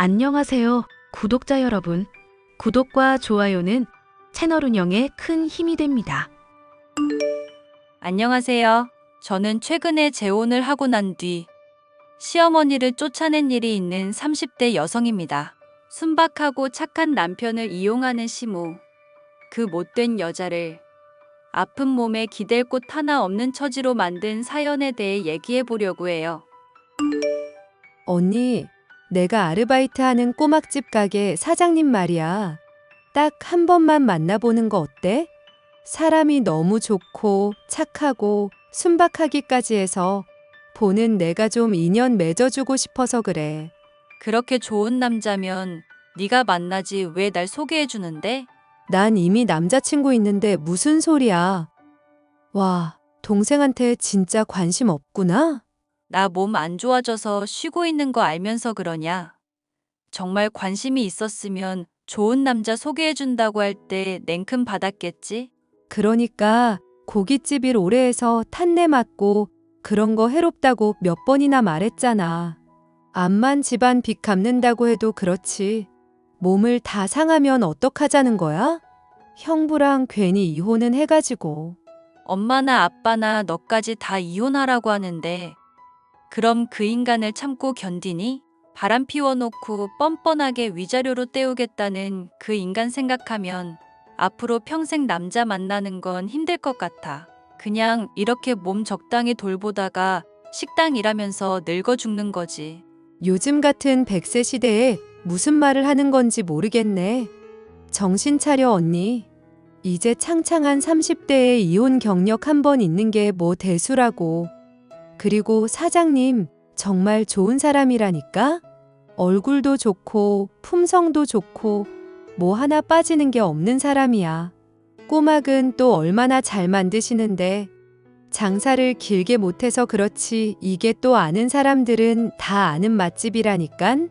안녕하세요, 구독자 여러분. 구독과 좋아요는 채널 운영에 큰 힘이 됩니다. 안녕하세요. 저는 최근에 재혼을 하고 난 뒤 시어머니를 쫓아낸 일이 있는 30대 여성입니다. 순박하고 착한 남편을 이용하는 시모. 그 못된 여자를 아픈 몸에 기댈 곳 하나 없는 처지로 만든 사연에 대해 얘기해 보려고 해요. 언니, 내가 아르바이트 하는 꼬막집 가게 사장님 말이야. 딱 한 번만 만나보는 거 어때? 사람이 너무 좋고 착하고 순박하기까지 해서 보는 내가 좀 인연 맺어주고 싶어서 그래. 그렇게 좋은 남자면 네가 만나지 왜 날 소개해 주는데? 난 이미 남자친구 있는데 무슨 소리야. 와, 동생한테 진짜 관심 없구나? 나 몸 안 좋아져서 쉬고 있는 거 알면서 그러냐? 정말 관심이 있었으면 좋은 남자 소개해 준다고 할 때 냉큼 받았겠지? 그러니까 고깃집일 오래 해서 탄내 맞고 그런 거 해롭다고 몇 번이나 말했잖아. 암만 집안 빚 갚는다고 해도 그렇지. 몸을 다 상하면 어떡하자는 거야? 형부랑 괜히 이혼은 해가지고. 엄마나 아빠나 너까지 다 이혼하라고 하는데 그럼 그 인간을 참고 견디니? 바람 피워놓고 뻔뻔하게 위자료로 때우겠다는 그 인간 생각하면 앞으로 평생 남자 만나는 건 힘들 것 같아. 그냥 이렇게 몸 적당히 돌보다가 식당 일하면서 늙어 죽는 거지. 요즘 같은 100세 시대에 무슨 말을 하는 건지 모르겠네. 정신 차려 언니. 이제 창창한 30대에 이혼 경력 한 번 있는 게 뭐 대수라고. 그리고 사장님 정말 좋은 사람이라니까? 얼굴도 좋고 품성도 좋고 뭐 하나 빠지는 게 없는 사람이야. 꼬막은 또 얼마나 잘 만드시는데 장사를 길게 못해서 그렇지 이게 또 아는 사람들은 다 아는 맛집이라니깐?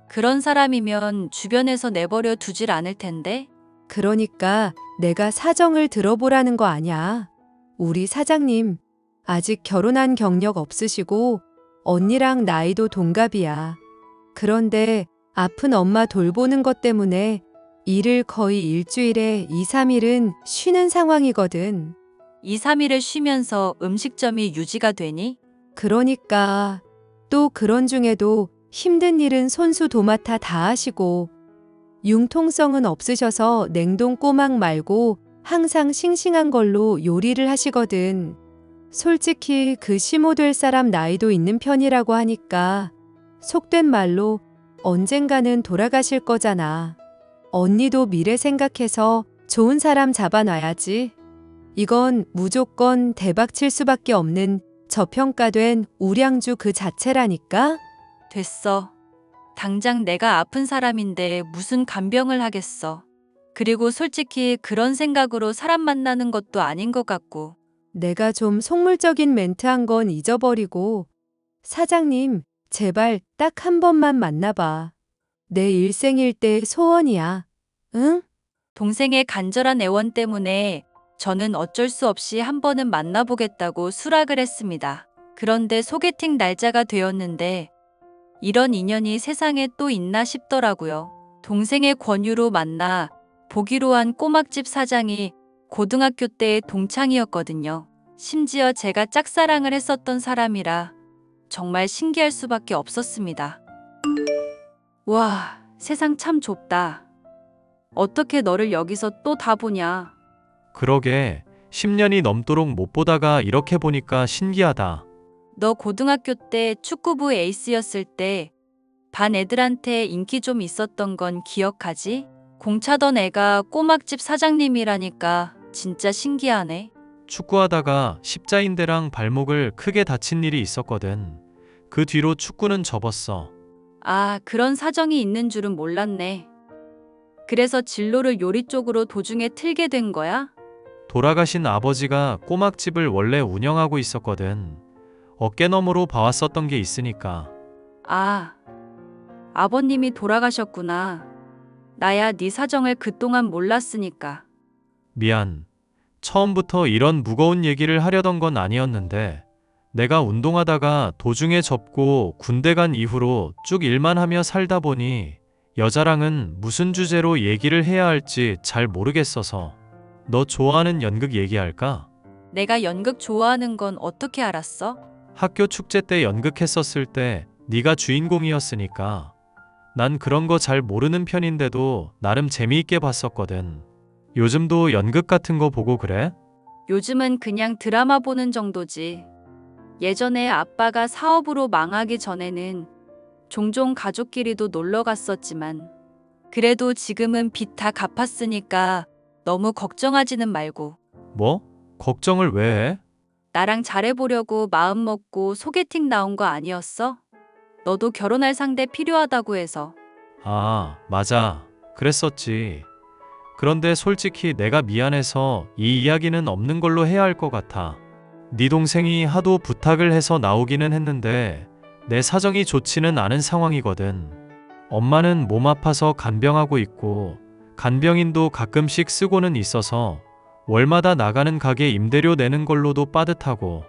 그런 사람이면 주변에서 내버려 두질 않을 텐데. 그러니까 내가 사정을 들어보라는 거 아냐. 우리 사장님 아직 결혼한 경력 없으시고 언니랑 나이도 동갑이야. 그런데 아픈 엄마 돌보는 것 때문에 일을 거의 일주일에 2, 3일은 쉬는 상황이거든. 2, 3일을 쉬면서 음식점이 유지가 되니? 그러니까 또 그런 중에도 힘든 일은 손수 도맡아 다 하시고 융통성은 없으셔서 냉동 꼬막 말고 항상 싱싱한 걸로 요리를 하시거든. 솔직히 그 시모 될 사람 나이도 있는 편이라고 하니까 속된 말로 언젠가는 돌아가실 거잖아. 언니도 미래 생각해서 좋은 사람 잡아놔야지. 이건 무조건 대박 칠 수밖에 없는 저평가된 우량주 그 자체라니까? 됐어. 당장 내가 아픈 사람인데 무슨 간병을 하겠어. 그리고 솔직히 그런 생각으로 사람 만나는 것도 아닌 것 같고. 내가 좀 속물적인 멘트 한 건 잊어버리고 사장님, 제발 딱 한 번만 만나봐. 내 일생일대 소원이야. 응? 동생의 간절한 애원 때문에 저는 어쩔 수 없이 한 번은 만나보겠다고 수락을 했습니다. 그런데 소개팅 날짜가 되었는데 이런 인연이 세상에 또 있나 싶더라고요. 동생의 권유로 만나 보기로 한 꼬막집 사장이 고등학교 때의 동창이었거든요. 심지어 제가 짝사랑을 했었던 사람이라 정말 신기할 수밖에 없었습니다. 와, 세상 참 좁다. 어떻게 너를 여기서 또 다 보냐? 그러게 10년이 넘도록 못 보다가 이렇게 보니까 신기하다. 너 고등학교 때 축구부 에이스였을 때 반 애들한테 인기 좀 있었던 건 기억하지? 공차던 애가 꼬막집 사장님이라니까 진짜 신기하네. 축구하다가 십자인대랑 발목을 크게 다친 일이 있었거든. 그 뒤로 축구는 접었어. 아, 그런 사정이 있는 줄은 몰랐네. 그래서 진로를 요리 쪽으로 도중에 틀게 된 거야? 돌아가신 아버지가 꼬막집을 원래 운영하고 있었거든. 어깨너머로 봐왔었던 게 있으니까. 아, 아버님이 돌아가셨구나. 나야 네 사정을 그동안 몰랐으니까. 미안. 처음부터 이런 무거운 얘기를 하려던 건 아니었는데 내가 운동하다가 도중에 접고 군대 간 이후로 쭉 일만 하며 살다 보니 여자랑은 무슨 주제로 얘기를 해야 할지 잘 모르겠어서 너 좋아하는 연극 얘기할까? 내가 연극 좋아하는 건 어떻게 알았어? 학교 축제 때 연극했었을 때 네가 주인공이었으니까 난 그런 거 잘 모르는 편인데도 나름 재미있게 봤었거든. 요즘도 연극 같은 거 보고 그래? 요즘은 그냥 드라마 보는 정도지. 예전에 아빠가 사업으로 망하기 전에는 종종 가족끼리도 놀러 갔었지만 그래도 지금은 빚 다 갚았으니까 너무 걱정하지는 말고 뭐? 걱정을 왜 해? 나랑 잘해보려고 마음 먹고 소개팅 나온 거 아니었어? 너도 결혼할 상대 필요하다고 해서. 아, 맞아. 그랬었지. 그런데 솔직히 내가 미안해서 이 이야기는 없는 걸로 해야 할 것 같아. 네 동생이 하도 부탁을 해서 나오기는 했는데 내 사정이 좋지는 않은 상황이거든. 엄마는 몸 아파서 간병하고 있고 간병인도 가끔씩 쓰고는 있어서 월마다 나가는 가게 임대료 내는 걸로도 빠듯하고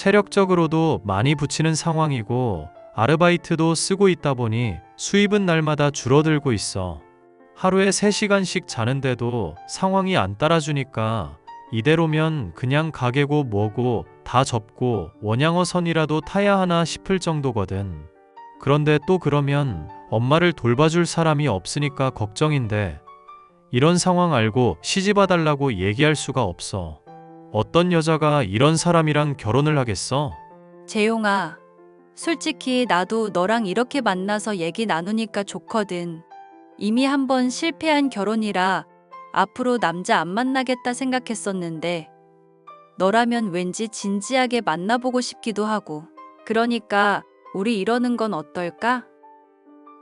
체력적으로도 많이 부치는 상황이고 아르바이트도 쓰고 있다 보니 수입은 날마다 줄어들고 있어. 하루에 3시간씩 자는데도 상황이 안 따라주니까 이대로면 그냥 가게고 뭐고 다 접고 원양어선이라도 타야 하나 싶을 정도거든. 그런데 또 그러면 엄마를 돌봐줄 사람이 없으니까 걱정인데 이런 상황 알고 시집와달라고 얘기할 수가 없어. 어떤 여자가 이런 사람이랑 결혼을 하겠어? 재용아, 솔직히 나도 너랑 이렇게 만나서 얘기 나누니까 좋거든. 이미 한 번 실패한 결혼이라 앞으로 남자 안 만나겠다 생각했었는데 너라면 왠지 진지하게 만나보고 싶기도 하고. 그러니까 우리 이러는 건 어떨까?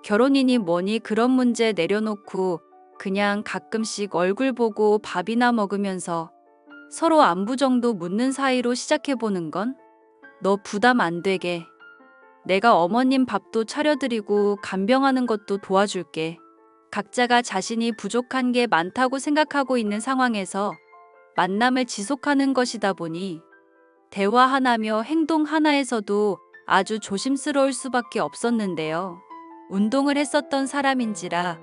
결혼이니 뭐니 그런 문제 내려놓고 그냥 가끔씩 얼굴 보고 밥이나 먹으면서 서로 안부 정도 묻는 사이로 시작해보는 건? 너 부담 안 되게. 내가 어머님 밥도 차려드리고 간병하는 것도 도와줄게. 각자가 자신이 부족한 게 많다고 생각하고 있는 상황에서 만남을 지속하는 것이다 보니 대화 하나며 행동 하나에서도 아주 조심스러울 수밖에 없었는데요. 운동을 했었던 사람인지라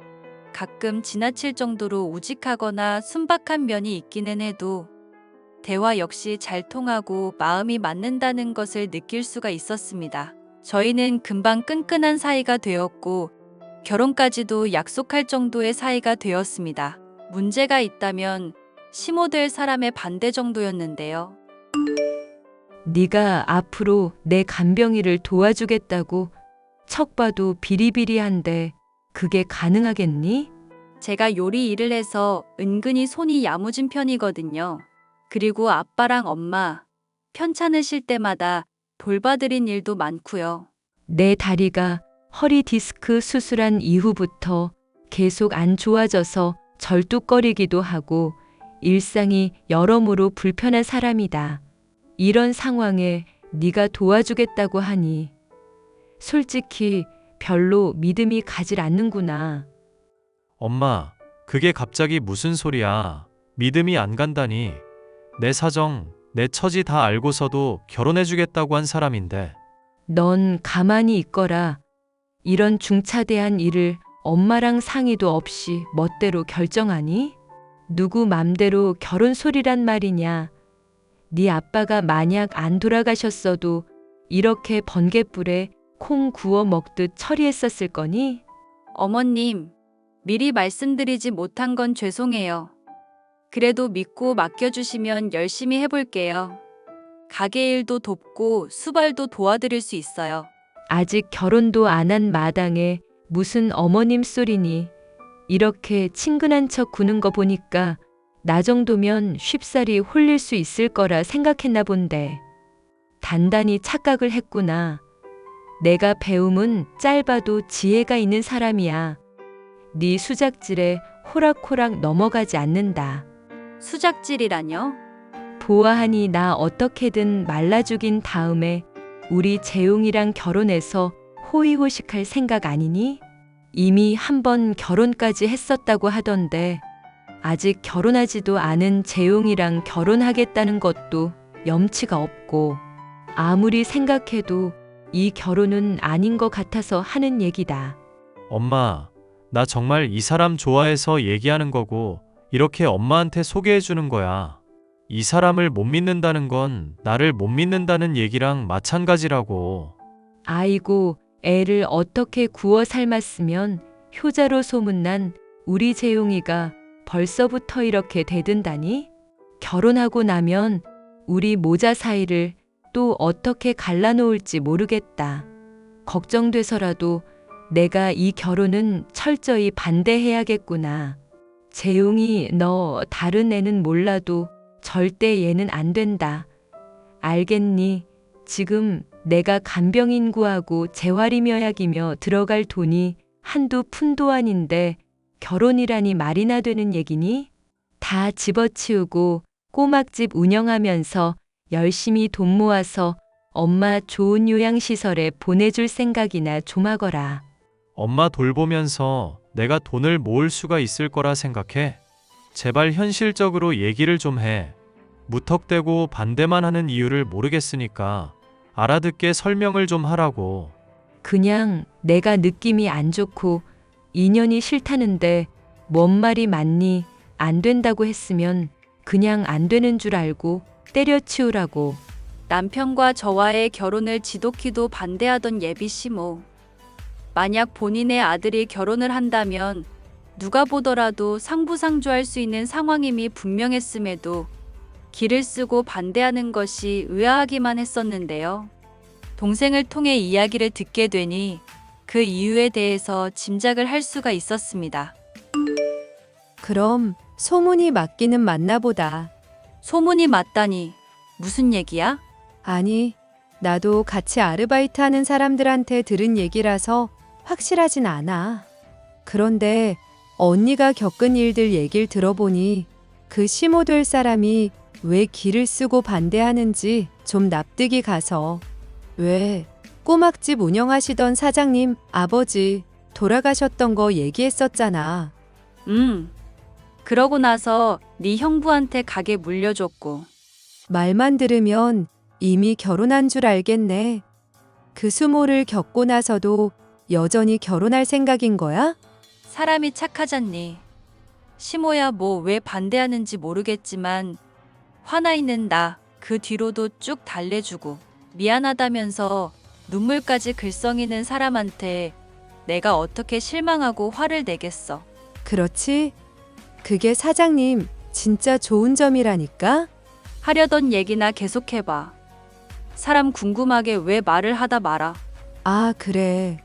가끔 지나칠 정도로 우직하거나 순박한 면이 있기는 해도 대화 역시 잘 통하고 마음이 맞는다는 것을 느낄 수가 있었습니다. 저희는 금방 끈끈한 사이가 되었고 결혼까지도 약속할 정도의 사이가 되었습니다. 문제가 있다면 심호될 사람의 반대 정도였는데요. 네가 앞으로 내 간병이를 도와주겠다고 척 봐도 비리비리한데 그게 가능하겠니? 제가 요리 일을 해서 은근히 손이 야무진 편이거든요. 그리고 아빠랑 엄마 편찮으실 때마다 돌봐드린 일도 많고요. 내 다리가 허리 디스크 수술한 이후부터 계속 안 좋아져서 절뚝거리기도 하고 일상이 여러모로 불편한 사람이다. 이런 상황에 네가 도와주겠다고 하니 솔직히 별로 믿음이 가질 않는구나. 엄마, 그게 갑자기 무슨 소리야. 믿음이 안 간다니. 내 사정, 내 처지 다 알고서도 결혼해주겠다고 한 사람인데. 넌 가만히 있거라. 이런 중차대한 일을 엄마랑 상의도 없이 멋대로 결정하니? 누구 맘대로 결혼 소리란 말이냐. 네 아빠가 만약 안 돌아가셨어도 이렇게 번갯불에 콩 구워 먹듯 처리했었을 거니? 어머님, 미리 말씀드리지 못한 건 죄송해요. 그래도 믿고 맡겨주시면 열심히 해볼게요. 가게 일도 돕고 수발도 도와드릴 수 있어요. 아직 결혼도 안 한 마당에 무슨 어머님 소리니. 이렇게 친근한 척 구는 거 보니까 나 정도면 쉽사리 홀릴 수 있을 거라 생각했나 본데. 단단히 착각을 했구나. 내가 배움은 짧아도 지혜가 있는 사람이야. 네 수작질에 호락호락 넘어가지 않는다. 수작질이라뇨? 보아하니 나 어떻게든 말라죽인 다음에 우리 재용이랑 결혼해서 호의호식할 생각 아니니? 이미 한 번 결혼까지 했었다고 하던데 아직 결혼하지도 않은 재용이랑 결혼하겠다는 것도 염치가 없고 아무리 생각해도 이 결혼은 아닌 것 같아서 하는 얘기다. 엄마, 나 정말 이 사람 좋아해서 얘기하는 거고, 이렇게 엄마한테 소개해 주는 거야. 이 사람을 못 믿는다는 건 나를 못 믿는다는 얘기랑 마찬가지라고. 아이고, 애를 어떻게 구워 삶았으면 효자로 소문난 우리 재용이가 벌써부터 이렇게 대든다니? 결혼하고 나면 우리 모자 사이를 또 어떻게 갈라놓을지 모르겠다. 걱정돼서라도 내가 이 결혼은 철저히 반대해야겠구나. 재용이 너 다른 애는 몰라도 절대 얘는 안 된다. 알겠니? 지금 내가 간병인구하고 재활임여약이며 들어갈 돈이 한두 푼도 아닌데 결혼이라니 말이나 되는 얘기니? 다 집어치우고 꼬막집 운영하면서 열심히 돈 모아서 엄마 좋은 요양시설에 보내줄 생각이나 좀 하거라. 엄마 돌보면서 내가 돈을 모을 수가 있을 거라 생각해? 제발 현실적으로 얘기를 좀 해. 무턱대고 반대만 하는 이유를 모르겠으니까 알아듣게 설명을 좀 하라고. 그냥 내가 느낌이 안 좋고 인연이 싫다는데 뭔 말이 맞니? 안 된다고 했으면 그냥 안 되는 줄 알고 때려치우라고. 남편과 저와의 결혼을 지독히도 반대하던 예비 시모. 만약 본인의 아들이 결혼을 한다면 누가 보더라도 상부상조할 수 있는 상황임이 분명했음에도 기를 쓰고 반대하는 것이 의아하기만 했었는데요. 동생을 통해 이야기를 듣게 되니 그 이유에 대해서 짐작을 할 수가 있었습니다. 그럼 소문이 맞기는 맞나 보다. 소문이 맞다니 무슨 얘기야? 아니, 나도 같이 아르바이트 하는 사람들한테 들은 얘기라서 확실하진 않아. 그런데 언니가 겪은 일들 얘기를 들어보니 그 시모 될 사람이 왜 기를 쓰고 반대하는지 좀 납득이 가서. 왜 꼬막집 운영하시던 사장님 아버지 돌아가셨던 거 얘기했었잖아. 그러고 나서 네 형부한테 가게 물려줬고. 말만 들으면 이미 결혼한 줄 알겠네. 그 수모를 겪고 나서도 여전히 결혼할 생각인 거야? 사람이 착하잖니. 시모야 뭐 왜 반대하는지 모르겠지만 화나 있는 나 그 뒤로도 쭉 달래주고 미안하다면서 눈물까지 글썽이는 사람한테 내가 어떻게 실망하고 화를 내겠어. 그렇지? 그게 사장님 진짜 좋은 점이라니까? 하려던 얘기나 계속해봐. 사람 궁금하게 왜 말을 하다 말아. 아, 그래.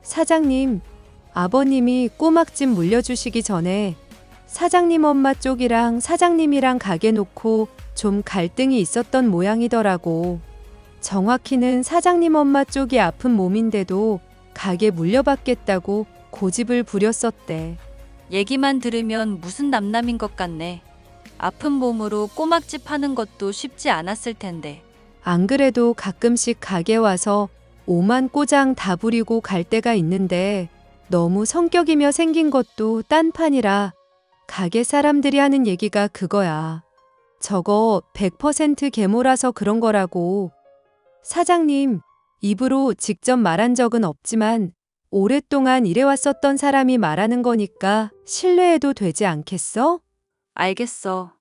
사장님, 아버님이 꼬막집 물려주시기 전에 사장님 엄마 쪽이랑 사장님이랑 가게 놓고 좀 갈등이 있었던 모양이더라고. 정확히는 사장님 엄마 쪽이 아픈 몸인데도 가게 물려받겠다고 고집을 부렸었대. 얘기만 들으면 무슨 남남인 것 같네. 아픈 몸으로 꼬막집 하는 것도 쉽지 않았을 텐데. 안 그래도 가끔씩 가게 와서 오만 꼬장 다 부리고 갈 때가 있는데 너무 성격이며 생긴 것도 딴판이라 가게 사람들이 하는 얘기가 그거야. 저거 100% 계모라서 그런 거라고. 사장님, 입으로 직접 말한 적은 없지만 오랫동안 일해왔었던 사람이 말하는 거니까 신뢰해도 되지 않겠어? 알겠어.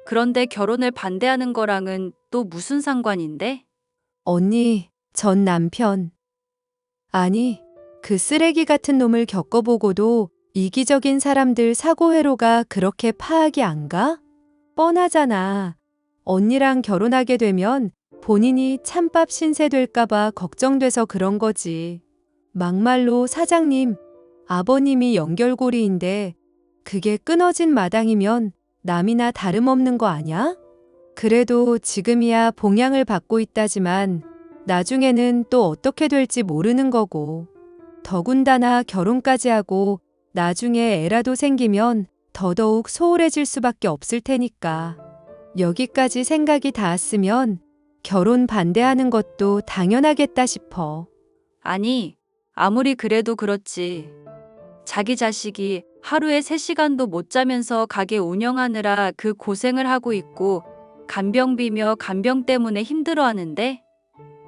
그런데 결혼을 반대하는 거랑은 또 무슨 상관인데? 언니, 전 남편. 아니, 그 쓰레기 같은 놈을 겪어보고도 이기적인 사람들 사고회로가 그렇게 파악이 안 가? 뻔하잖아. 언니랑 결혼하게 되면 본인이 찬밥 신세 될까봐 걱정돼서 그런 거지. 막말로 사장님, 아버님이 연결고리인데 그게 끊어진 마당이면 남이나 다름없는 거 아냐? 그래도 지금이야 봉양을 받고 있다지만 나중에는 또 어떻게 될지 모르는 거고. 더군다나 결혼까지 하고 나중에 애라도 생기면 더더욱 소홀해질 수밖에 없을 테니까. 여기까지 생각이 닿았으면 결혼 반대하는 것도 당연하겠다 싶어. 아니, 아무리 그래도 그렇지. 자기 자식이 하루에 3시간도 못 자면서 가게 운영하느라 그 고생을 하고 있고 간병비며 간병 때문에 힘들어하는데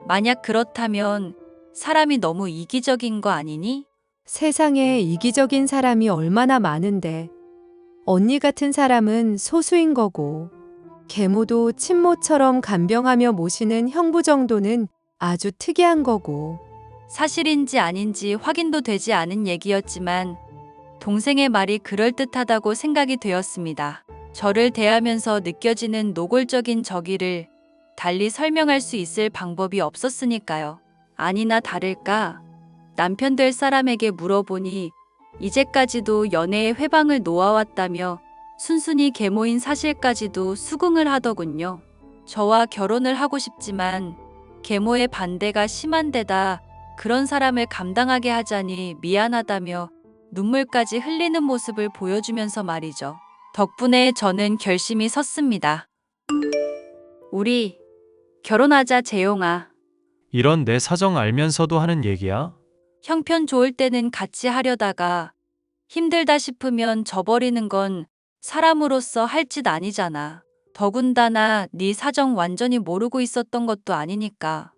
만약 그렇다면 사람이 너무 이기적인 거 아니니? 세상에 이기적인 사람이 얼마나 많은데. 언니 같은 사람은 소수인 거고. 계모도 친모처럼 간병하며 모시는 형부 정도는 아주 특이한 거고. 사실인지 아닌지 확인도 되지 않은 얘기였지만 동생의 말이 그럴듯하다고 생각이 되었습니다. 저를 대하면서 느껴지는 노골적인 저기를 달리 설명할 수 있을 방법이 없었으니까요. 아니나 다를까 남편 될 사람에게 물어보니 이제까지도 연애의 회방을 놓아왔다며 순순히 계모인 사실까지도 수긍을 하더군요. 저와 결혼을 하고 싶지만 계모의 반대가 심한 데다 그런 사람을 감당하게 하자니 미안하다며 눈물까지 흘리는 모습을 보여주면서 말이죠. 덕분에 저는 결심이 섰습니다. 우리 결혼하자, 재용아. 이런 내 사정 알면서도 하는 얘기야? 형편 좋을 때는 같이 하려다가 힘들다 싶으면 져버리는 건 사람으로서 할 짓 아니잖아. 더군다나 네 사정 완전히 모르고 있었던 것도 아니니까.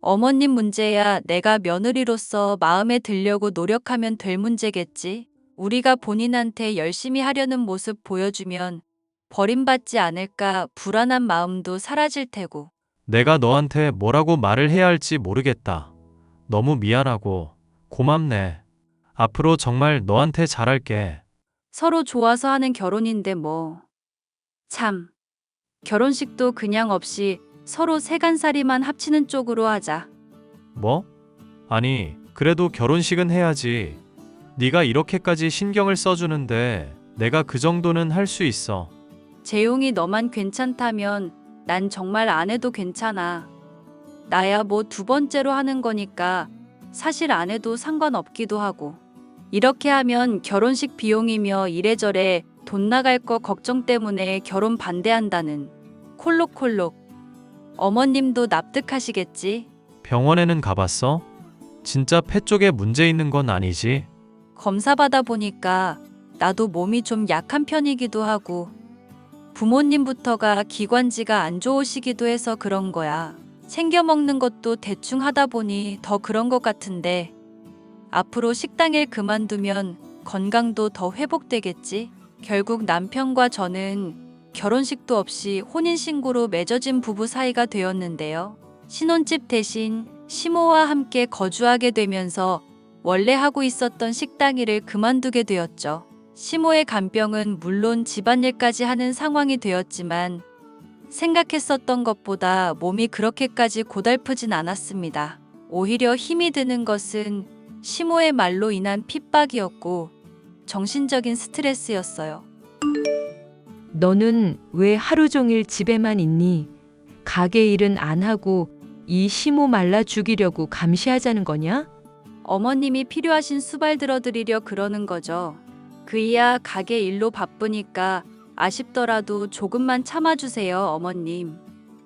어머님 문제야 내가 며느리로서 마음에 들려고 노력하면 될 문제겠지. 우리가 본인한테 열심히 하려는 모습 보여주면 버림받지 않을까 불안한 마음도 사라질 테고. 내가 너한테 뭐라고 말을 해야 할지 모르겠다. 너무 미안하고 고맙네. 앞으로 정말 너한테 잘할게. 서로 좋아서 하는 결혼인데 뭐. 참. 결혼식도 그냥 없이 서로 세간살이만 합치는 쪽으로 하자. 뭐? 아니, 그래도 결혼식은 해야지. 네가 이렇게까지 신경을 써주는데 내가 그 정도는 할 수 있어. 재용이 너만 괜찮다면 난 정말 안 해도 괜찮아. 나야 뭐 두 번째로 하는 거니까 사실 안 해도 상관없기도 하고. 이렇게 하면 결혼식 비용이며 이래저래 돈 나갈 거 걱정 때문에 결혼 반대한다는 콜록콜록. 어머님도 납득하시겠지? 병원에는 가봤어? 진짜 폐 쪽에 문제 있는 건 아니지? 검사 받아 보니까 나도 몸이 좀 약한 편이기도 하고 부모님부터가 기관지가 안 좋으시기도 해서 그런 거야. 챙겨 먹는 것도 대충 하다 보니 더 그런 것 같은데 앞으로 식당일 그만두면 건강도 더 회복되겠지? 결국 남편과 저는 결혼식도 없이 혼인신고로 맺어진 부부 사이가 되었는데요. 신혼집 대신 시모와 함께 거주하게 되면서 원래 하고 있었던 식당 일을 그만두게 되었죠. 시모의 간병은 물론 집안일까지 하는 상황이 되었지만 생각했었던 것보다 몸이 그렇게까지 고달프진 않았습니다. 오히려 힘이 드는 것은 시모의 말로 인한 핍박이었고 정신적인 스트레스였어요. 너는 왜 하루 종일 집에만 있니? 가게 일은 안 하고 이 시모 말라 죽이려고 감시하자는 거냐? 어머님이 필요하신 수발 들어드리려 그러는 거죠. 그이야 가게 일로 바쁘니까 아쉽더라도 조금만 참아주세요, 어머님.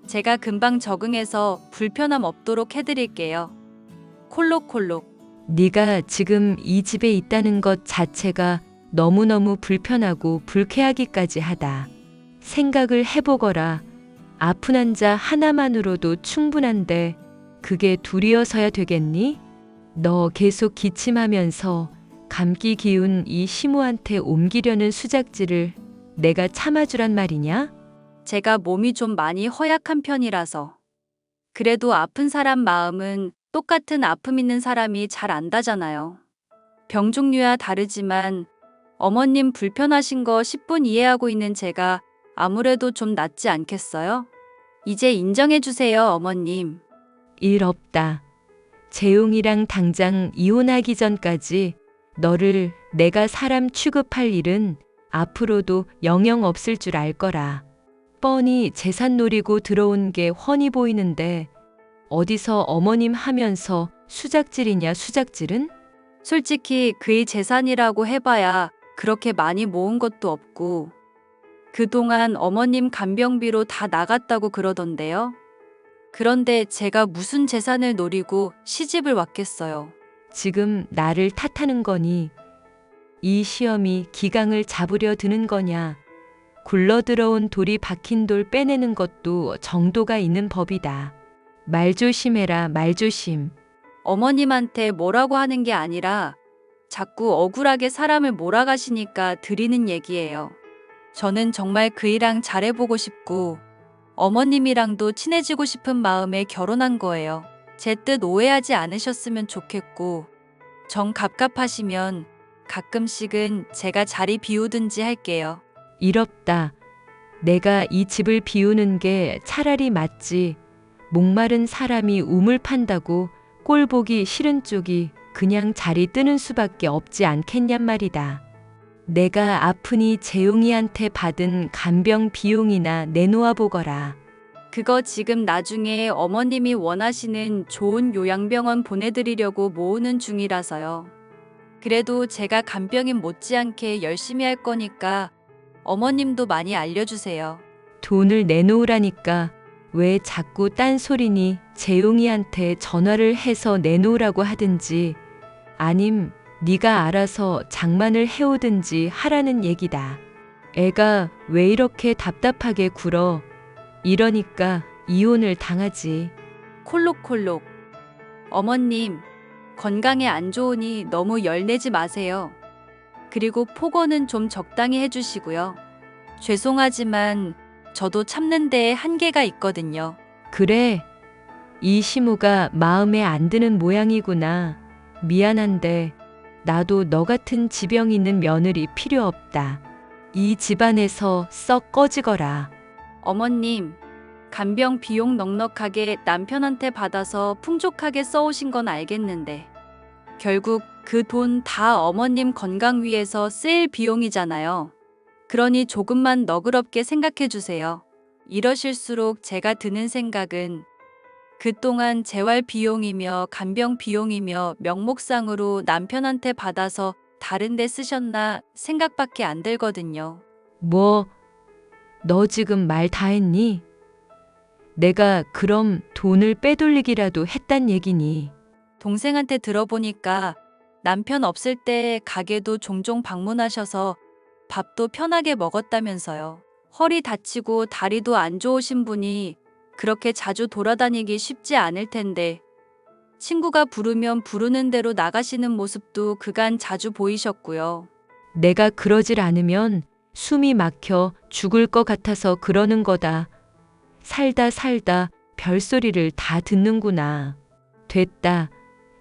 제가 금방 적응해서 불편함 없도록 해드릴게요. 콜록콜록. 네가 지금 이 집에 있다는 것 자체가 너무너무 불편하고 불쾌하기까지 하다. 생각을 해보거라. 아픈 환자 하나만으로도 충분한데 그게 둘이어서야 되겠니? 너 계속 기침하면서 감기 기운 이 시모한테 옮기려는 수작질을 내가 참아주란 말이냐? 제가 몸이 좀 많이 허약한 편이라서. 그래도 아픈 사람 마음은 똑같은 아픔 있는 사람이 잘 안다잖아요. 병 종류야 다르지만 어머님 불편하신 거 10분 이해하고 있는 제가 아무래도 좀 낫지 않겠어요? 이제 인정해 주세요, 어머님. 일 없다. 재용이랑 당장 이혼하기 전까지 너를 내가 사람 취급할 일은 앞으로도 영영 없을 줄 알 거라. 뻔히 재산 노리고 들어온 게 훤히 보이는데 어디서 어머님 하면서 수작질이냐 수작질은? 솔직히 그의 재산이라고 해봐야 그렇게 많이 모은 것도 없고 그동안 어머님 간병비로 다 나갔다고 그러던데요. 그런데 제가 무슨 재산을 노리고 시집을 왔겠어요. 지금 나를 탓하는 거니? 이 시험이 기강을 잡으려 드는 거냐? 굴러들어온 돌이 박힌 돌 빼내는 것도 정도가 있는 법이다. 말 조심해라, 말 조심. 어머님한테 뭐라고 하는 게 아니라 자꾸 억울하게 사람을 몰아가시니까 드리는 얘기예요. 저는 정말 그이랑 잘해보고 싶고 어머님이랑도 친해지고 싶은 마음에 결혼한 거예요. 제 뜻 오해하지 않으셨으면 좋겠고 정 갑갑하시면 가끔씩은 제가 자리 비우든지 할게요. 이럽다. 내가 이 집을 비우는 게 차라리 맞지. 목마른 사람이 우물 판다고 꼴 보기 싫은 쪽이 그냥 자리 뜨는 수밖에 없지 않겠냔 말이다. 내가 아프니 재용이한테 받은 간병 비용이나 내놓아 보거라. 그거 지금 나중에 어머님이 원하시는 좋은 요양병원 보내드리려고 모으는 중이라서요. 그래도 제가 간병인 못지않게 열심히 할 거니까 어머님도 많이 알려주세요. 돈을 내놓으라니까 왜 자꾸 딴소리니. 재용이한테 전화를 해서 내놓으라고 하든지 아님 네가 알아서 장만을 해오든지 하라는 얘기다. 애가 왜 이렇게 답답하게 굴어. 이러니까 이혼을 당하지. 콜록콜록. 어머님, 건강에 안 좋으니 너무 열내지 마세요. 그리고 폭언은 좀 적당히 해주시고요. 죄송하지만 저도 참는 데에 한계가 있거든요. 그래. 이 시무가 마음에 안 드는 모양이구나. 미안한데 나도 너 같은 지병 있는 며느리 필요 없다. 이 집안에서 썩 꺼지거라. 어머님, 간병 비용 넉넉하게 남편한테 받아서 풍족하게 써오신 건 알겠는데 결국 그 돈 다 어머님 건강 위해서 쓰일 비용이잖아요. 그러니 조금만 너그럽게 생각해 주세요. 이러실수록 제가 드는 생각은 그동안 재활 비용이며 간병 비용이며 명목상으로 남편한테 받아서 다른 데 쓰셨나 생각밖에 안 들거든요. 뭐, 너 지금 말 다 했니? 내가 그럼 돈을 빼돌리기라도 했단 얘기니? 동생한테 들어보니까 남편 없을 때 가게도 종종 방문하셔서 밥도 편하게 먹었다면서요. 허리 다치고 다리도 안 좋으신 분이 그렇게 자주 돌아다니기 쉽지 않을 텐데 친구가 부르면 부르는 대로 나가시는 모습도 그간 자주 보이셨고요. 내가 그러질 않으면 숨이 막혀 죽을 것 같아서 그러는 거다. 살다 살다 별소리를 다 듣는구나. 됐다.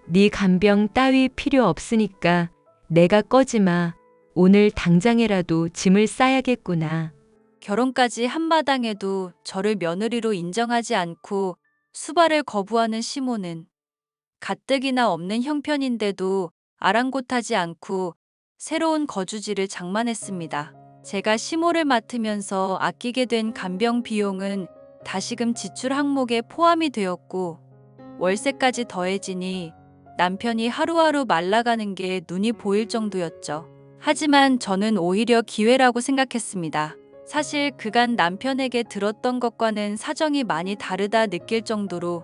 네 간병 따위 필요 없으니까 내가 꺼지마. 오늘 당장에라도 짐을 싸야겠구나. 결혼까지 한마당에도 저를 며느리로 인정하지 않고 수발을 거부하는 시모는 가뜩이나 없는 형편인데도 아랑곳하지 않고 새로운 거주지를 장만했습니다. 제가 시모를 맡으면서 아끼게 된 간병 비용은 다시금 지출 항목에 포함이 되었고 월세까지 더해지니 남편이 하루하루 말라가는 게 눈이 보일 정도였죠. 하지만 저는 오히려 기회라고 생각했습니다. 사실 그간 남편에게 들었던 것과는 사정이 많이 다르다 느낄 정도로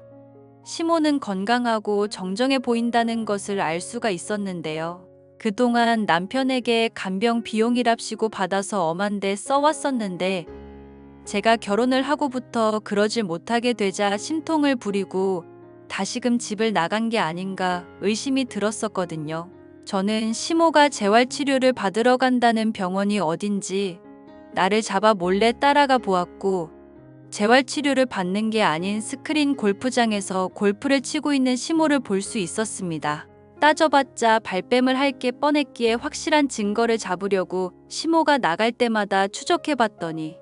시모는 건강하고 정정해 보인다는 것을 알 수가 있었는데요. 그동안 남편에게 간병 비용이랍시고 받아서 엄한데 써왔었는데 제가 결혼을 하고부터 그러질 못하게 되자 심통을 부리고 다시금 집을 나간 게 아닌가 의심이 들었었거든요. 저는 시모가 재활치료를 받으러 간다는 병원이 어딘지 나를 잡아 몰래 따라가 보았고 재활치료를 받는 게 아닌 스크린 골프장에서 골프를 치고 있는 시모를 볼 수 있었습니다. 따져봤자 발뺌을 할 게 뻔했기에 확실한 증거를 잡으려고 시모가 나갈 때마다 추적해봤더니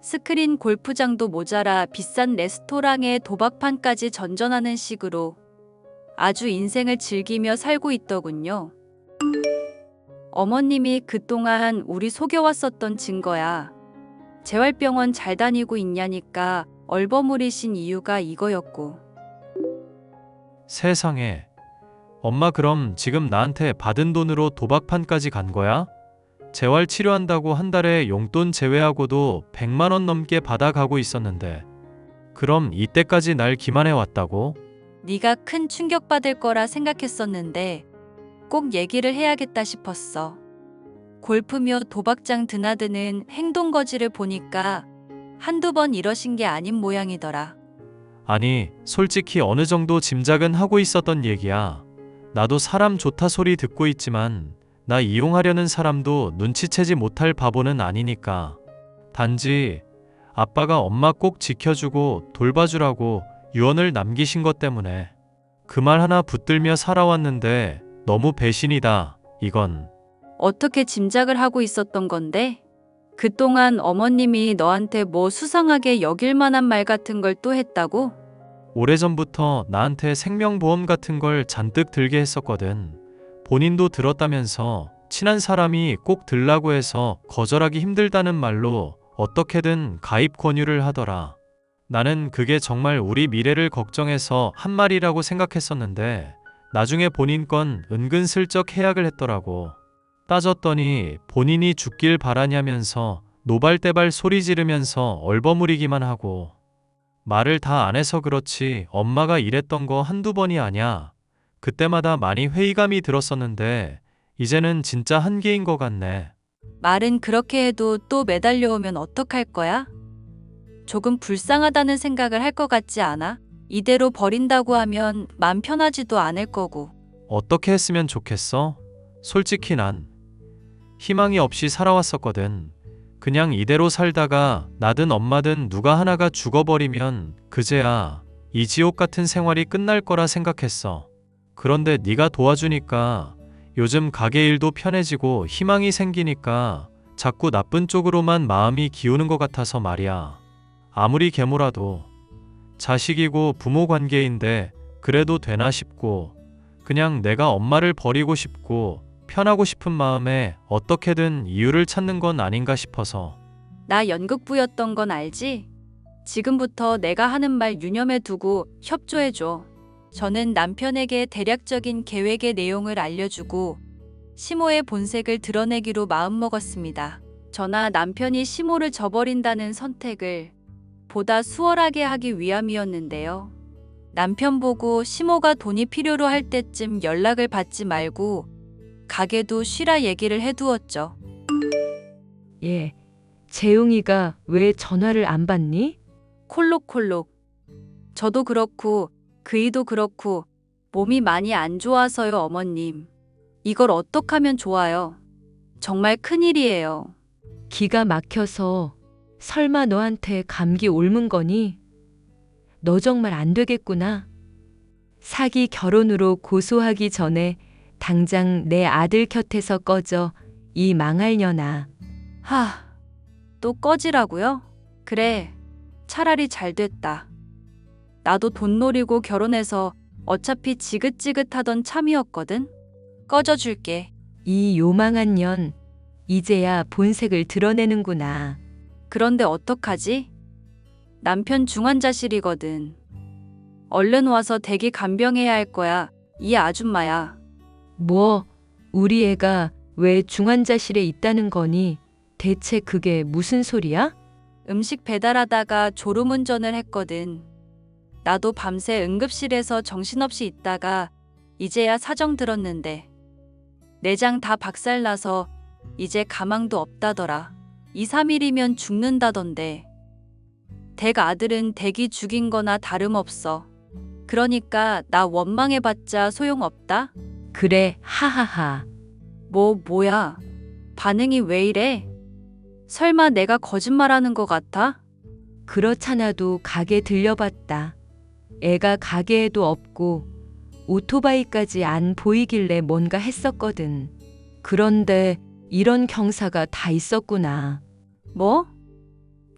스크린 골프장도 모자라 비싼 레스토랑에 도박판까지 전전하는 식으로 아주 인생을 즐기며 살고 있더군요. 어머님이 그동안 우리 속여왔었던 증거야. 재활병원 잘 다니고 있냐니까 얼버무리신 이유가 이거였고. 세상에. 엄마 그럼 지금 나한테 받은 돈으로 도박판까지 간 거야? 재활 치료한다고 한 달에 용돈 제외하고도 100만 원 넘게 받아가고 있었는데 그럼 이때까지 날 기만해 왔다고? 네가 큰 충격받을 거라 생각했었는데 꼭 얘기를 해야겠다 싶었어. 골프며 도박장 드나드는 행동거지를 보니까 한두 번 이러신 게 아닌 모양이더라. 아니, 솔직히 어느 정도 짐작은 하고 있었던 얘기야. 나도 사람 좋다 소리 듣고 있지만 나 이용하려는 사람도 눈치채지 못할 바보는 아니니까. 단지 아빠가 엄마 꼭 지켜주고 돌봐주라고 유언을 남기신 것 때문에 그 말 하나 붙들며 살아왔는데 너무 배신이다, 이건. 어떻게 짐작을 하고 있었던 건데? 그동안 어머님이 너한테 뭐 수상하게 여길 만한 말 같은 걸 또 했다고? 오래전부터 나한테 생명보험 같은 걸 잔뜩 들게 했었거든. 본인도 들었다면서 친한 사람이 꼭 들라고 해서 거절하기 힘들다는 말로 어떻게든 가입 권유를 하더라. 나는 그게 정말 우리 미래를 걱정해서 한 말이라고 생각했었는데 나중에 본인 건 은근슬쩍 해약을 했더라고. 따졌더니 본인이 죽길 바라냐면서 노발대발 소리 지르면서 얼버무리기만 하고. 말을 다 안 해서 그렇지 엄마가 이랬던 거 한두 번이 아냐. 그때마다 많이 회의감이 들었었는데 이제는 진짜 한계인 것 같네. 말은 그렇게 해도 또 매달려오면 어떡할 거야? 조금 불쌍하다는 생각을 할 것 같지 않아? 이대로 버린다고 하면 맘 편하지도 않을 거고. 어떻게 했으면 좋겠어? 솔직히 난 희망이 없이 살아왔었거든. 그냥 이대로 살다가 나든 엄마든 누가 하나가 죽어버리면 그제야 이 지옥 같은 생활이 끝날 거라 생각했어. 그런데 네가 도와주니까 요즘 가게 일도 편해지고 희망이 생기니까 자꾸 나쁜 쪽으로만 마음이 기우는 것 같아서 말이야. 아무리 계모라도 자식이고 부모 관계인데 그래도 되나 싶고 그냥 내가 엄마를 버리고 싶고 편하고 싶은 마음에 어떻게든 이유를 찾는 건 아닌가 싶어서. 나 연극부였던 건 알지? 지금부터 내가 하는 말 유념해 두고 협조해줘. 저는 남편에게 대략적인 계획의 내용을 알려주고 시모의 본색을 드러내기로 마음먹었습니다. 저나 남편이 시모를 저버린다는 선택을 보다 수월하게 하기 위함이었는데요. 남편 보고 시모가 돈이 필요로 할 때쯤 연락을 받지 말고 가게도 쉬라 얘기를 해두었죠. 예. 재웅이가 왜 전화를 안 받니? 콜록콜록. 저도 그렇고 그이도 그렇고 몸이 많이 안 좋아서요, 어머님. 이걸 어떡하면 좋아요? 정말 큰일이에요. 기가 막혀서 설마 너한테 감기 옮은 거니? 너 정말 안 되겠구나. 사기 결혼으로 고소하기 전에 당장 내 아들 곁에서 꺼져, 이 망할 년아. 또 꺼지라고요? 그래, 차라리 잘 됐다. 나도 돈 노리고 결혼해서 어차피 지긋지긋하던 참이었거든. 꺼져줄게. 이 요망한 년, 이제야 본색을 드러내는구나. 그런데 어떡하지? 남편 중환자실이거든. 얼른 와서 대기 간병해야 할 거야. 이 아줌마야. 뭐, 우리 애가 왜 중환자실에 있다는 거니? 대체 그게 무슨 소리야? 음식 배달하다가 졸음운전을 했거든. 나도 밤새 응급실에서 정신없이 있다가 이제야 사정 들었는데 내장 다 박살나서 이제 가망도 없다더라. 2, 3일이면 죽는다던데. 댁 아들은 댁이 죽인 거나 다름없어. 그러니까 나 원망해봤자 소용없다? 그래, 하하하. 뭐야? 반응이 왜 이래? 설마 내가 거짓말하는 것 같아? 그렇잖아도 가게 들려봤다. 애가 가게에도 없고 오토바이까지 안 보이길래 뭔가 했었거든. 그런데 이런 경사가 다 있었구나. 뭐?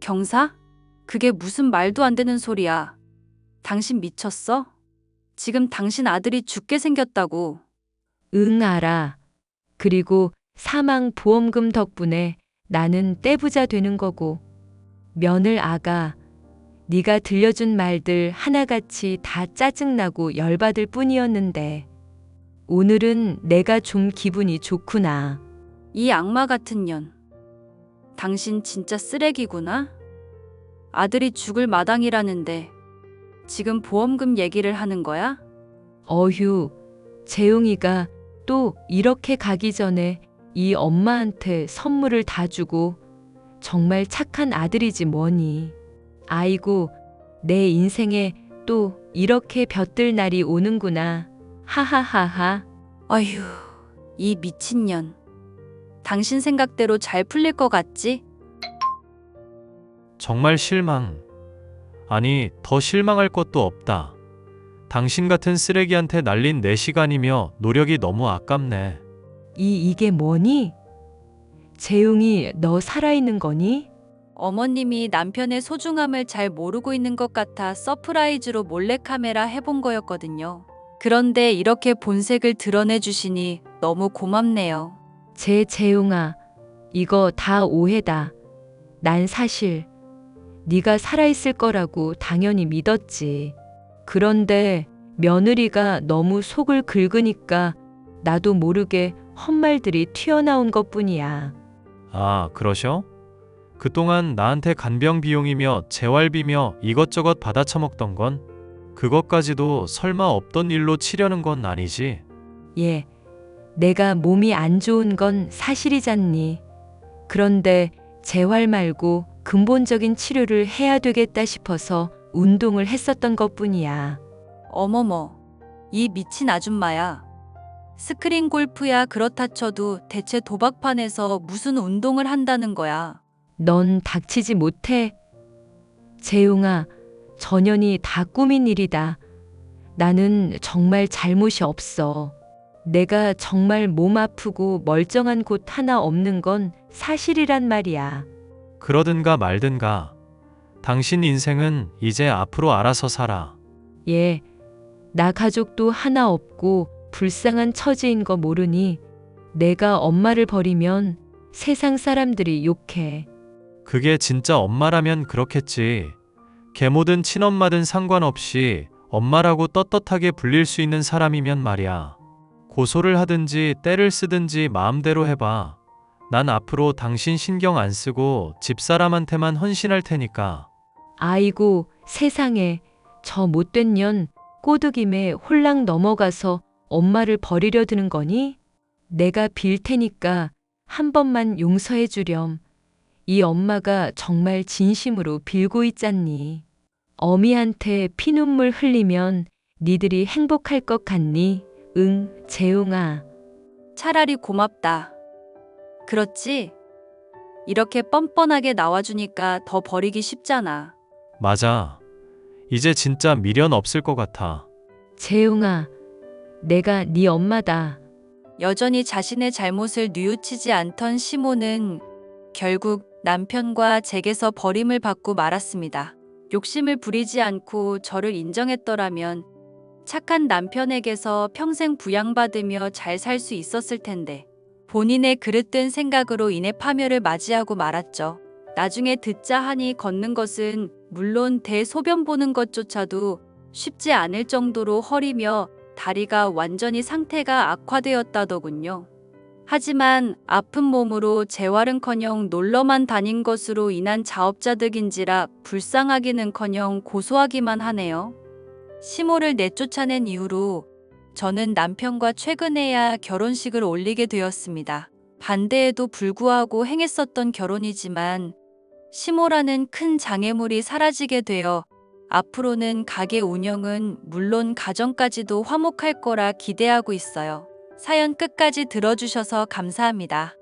경사? 그게 무슨 말도 안 되는 소리야. 당신 미쳤어? 지금 당신 아들이 죽게 생겼다고. 응, 알아. 그리고 사망 보험금 덕분에 나는 떼부자 되는 거고. 며느 아가, 네가 들려준 말들 하나같이 다 짜증나고 열받을 뿐이었는데 오늘은 내가 좀 기분이 좋구나. 이 악마 같은 년. 당신 진짜 쓰레기구나? 아들이 죽을 마당이라는데 지금 보험금 얘기를 하는 거야? 어휴, 재웅이가 또 이렇게 가기 전에 이 엄마한테 선물을 다 주고 정말 착한 아들이지 뭐니. 아이고, 내 인생에 또 이렇게 볕들 날이 오는구나. 하하하하. 어휴, 이 미친년. 당신 생각대로 잘 풀릴 것 같지? 정말 실망. 아니, 더 실망할 것도 없다. 당신 같은 쓰레기한테 날린 내 시간이며 노력이 너무 아깝네. 이게 뭐니? 재웅이 너 살아있는 거니? 어머님이 남편의 소중함을 잘 모르고 있는 것 같아 서프라이즈로 몰래카메라 해본 거였거든요. 그런데 이렇게 본색을 드러내 주시니 너무 고맙네요. 재웅아, 이거 다 오해다. 난 사실 네가 살아있을 거라고 당연히 믿었지. 그런데 며느리가 너무 속을 긁으니까 나도 모르게 헛말들이 튀어나온 것뿐이야. 아, 그러셔? 그동안 나한테 간병 비용이며 재활비며 이것저것 받아 처먹던 건 그것까지도 설마 없던 일로 치려는 건 아니지? 예, 내가 몸이 안 좋은 건 사실이잖니. 그런데 재활 말고 근본적인 치료를 해야 되겠다 싶어서 운동을 했었던 것뿐이야. 어머머, 이 미친 아줌마야. 스크린 골프야 그렇다 쳐도 대체 도박판에서 무슨 운동을 한다는 거야. 넌 닥치지 못해. 재웅아, 전연이 다 꾸민 일이다. 나는 정말 잘못이 없어. 내가 정말 몸 아프고 멀쩡한 곳 하나 없는 건 사실이란 말이야. 그러든가 말든가. 당신 인생은 이제 앞으로 알아서 살아. 예, 나 가족도 하나 없고 불쌍한 처지인 거 모르니 내가 엄마를 버리면 세상 사람들이 욕해. 그게 진짜 엄마라면 그렇겠지. 계모든 친엄마든 상관없이 엄마라고 떳떳하게 불릴 수 있는 사람이면 말이야. 고소를 하든지 때를 쓰든지 마음대로 해봐. 난 앞으로 당신 신경 안 쓰고 집사람한테만 헌신할 테니까. 아이고, 세상에, 저 못된 년 꼬드김에 홀랑 넘어가서 엄마를 버리려 드는 거니? 내가 빌 테니까 한 번만 용서해 주렴. 이 엄마가 정말 진심으로 빌고 있잖니. 어미한테 피눈물 흘리면 니들이 행복할 것 같니? 응, 재웅아. 차라리 고맙다. 그렇지? 이렇게 뻔뻔하게 나와주니까 더 버리기 쉽잖아. 맞아. 이제 진짜 미련 없을 것 같아. 재웅아, 내가 네 엄마다. 여전히 자신의 잘못을 뉘우치지 않던 시모는 결국 남편과 제게서 버림을 받고 말았습니다. 욕심을 부리지 않고 저를 인정했더라면 착한 남편에게서 평생 부양받으며 잘 살 수 있었을 텐데 본인의 그릇된 생각으로 인해 파멸을 맞이하고 말았죠. 나중에 듣자 하니 걷는 것은 물론 대소변 보는 것조차도 쉽지 않을 정도로 허리며 다리가 완전히 상태가 악화되었다더군요. 하지만 아픈 몸으로 재활은커녕 놀러만 다닌 것으로 인한 자업자득인지라 불쌍하기는커녕 고소하기만 하네요. 시모를 내쫓아낸 이후로 저는 남편과 최근에야 결혼식을 올리게 되었습니다. 반대에도 불구하고 행했었던 결혼이지만 시모라는 큰 장애물이 사라지게 되어 앞으로는 가게 운영은 물론 가정까지도 화목할 거라 기대하고 있어요. 사연 끝까지 들어주셔서 감사합니다.